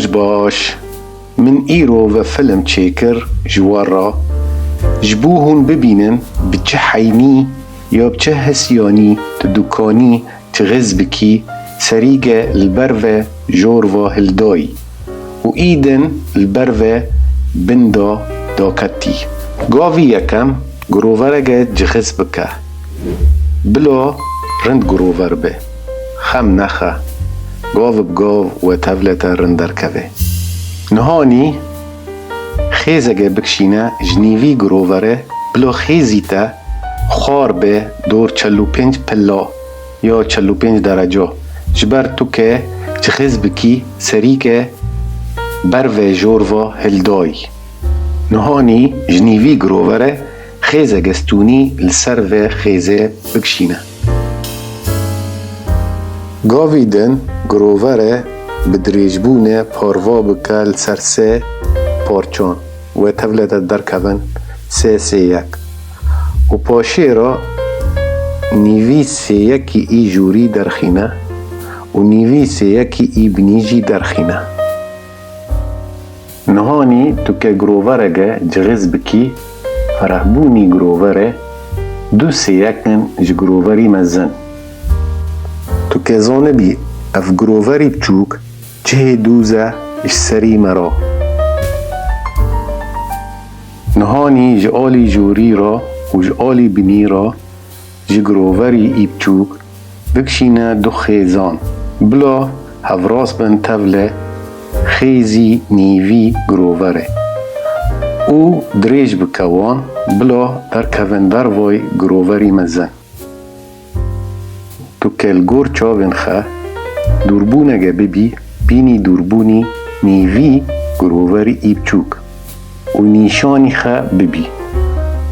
باش من ايرو و فيلم تشيكر جوارا جبوهن ببينن بچه حيني يا بچه هسياني تدوكاني تغزبكي سريقة البروة جوروا هلداي و ايدن البروة بندا داكتي قاوي يكم گروورگه جغزبكه بلا رند گروور به خم نخه گاو بگاو و تولت رندر کوه نهانی خیزگه بکشینه جنیوی گرووره بلا خیزیته خوار به دور 45 پلا یا 45 درجه جبر تو که جخیز بکی سری که برو جوروا هلدای نهانی جنیوی گرووره خیزگه ستونی لسر و خیزه بکشینه گاویدن گرووره بدریجبونه پاروا بکه لسر سه پارچان و تولد درکون سه یک و پاشه را نیوی سه یکی ای جوری درخینه و نیوی سه یکی ای بنیجی درخینه نهانی تو که گروورگه جغز بکی فرهبونی گرووره دو سه یکن جگرووری مزن تو که زانه بی اف گرووری بچوک چه دوزه اش سری مرا نهانی جالی جوری را و جالی بنی را جگرووری ای بچوک بکشینه دو خیزان بلا هفراس بن توله خیزی نیوی گرووره او دریج بکوان بلا در کوندر وای گرووری مزن تو کل گور چاون خه دوربونگه ببی بینی دوربونی نیوی گرووری ایبچوک و نیشانی خه ببی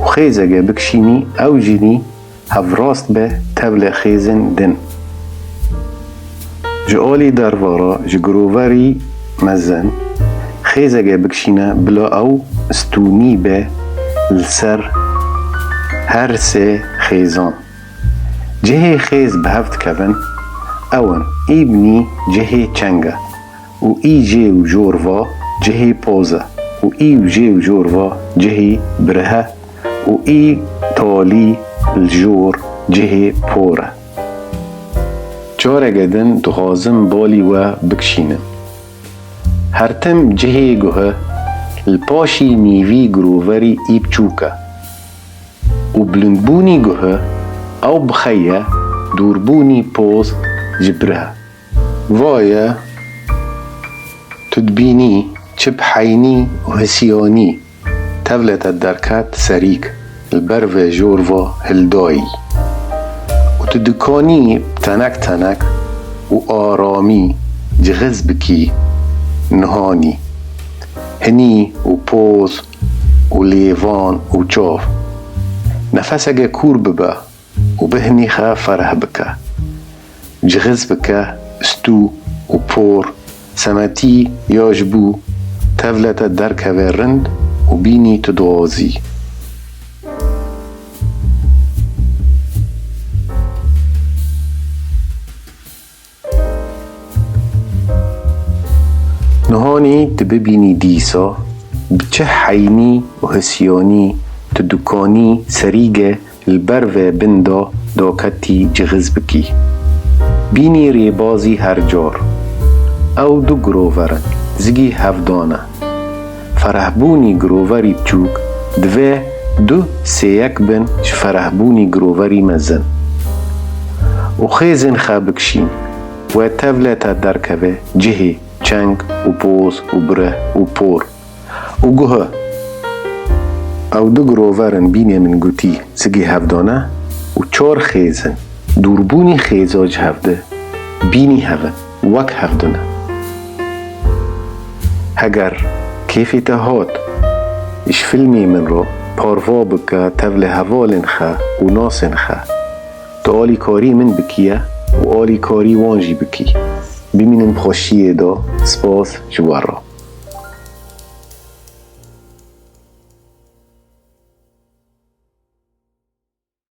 و خیزگه بکشینی او جینی هفراست به تبل خیزن دن جالی دروارا جگرووری مزن خیزگه بکشینه بلا او استونی به لسر هر سه خیزان جهه خیز به هفت کون اون ایبنی جهه چنگه و ای جه و جوروا جهه پوزه و ای و جه و جوروا جهه برهه و ای تالی الجور جهه پوره چاره گدن دغازم بالی و بکشینم هرتم جهه گوه الپاشی نیوی گرووری ایب چوکه و بلندبونی گوه او بخیه دوربونی پوز جبره وایه تدبینی چه بحینی و هسیانی تولت الدرکات سریک البرو جوروا هلدایی و تدکانی تنک تنک و آرامی جغز بکی نهانی هنی و پوز و لیوان و چاف نفسگه کور ببه و بهنی خا فرح بکه جغز بکه استو و پور سمتی یا جبو تولت درکه رند و بینی تدوازی نهانی تببینی دیسا بچه حینی و هسیانی تدکانی سریگه البرو بندا داکتی جغز بکی بینی ریبازی هر جار او دو گروورن زگی هفدانه فرهبونی گرووری بچوک دوه دو سیک بن فرهبونی گرووری مزن و خیزن خابکشین و تولت درکوه جهه چنگ و پوز و بره و پور و گوه او دو گروورن بینی من گوتی سگی هفدانه و چار خیزن دوربونی خیزاج هفده بینی هفن وک هفدانه هگر کیفی تهات اش فیلمی من رو پاروا بکه تول هوالن خه و ناسن خه تو آلی کاری من بکیه و آلی کاری وانجی بکی ببینیم خوشیه دا سپاس جوارا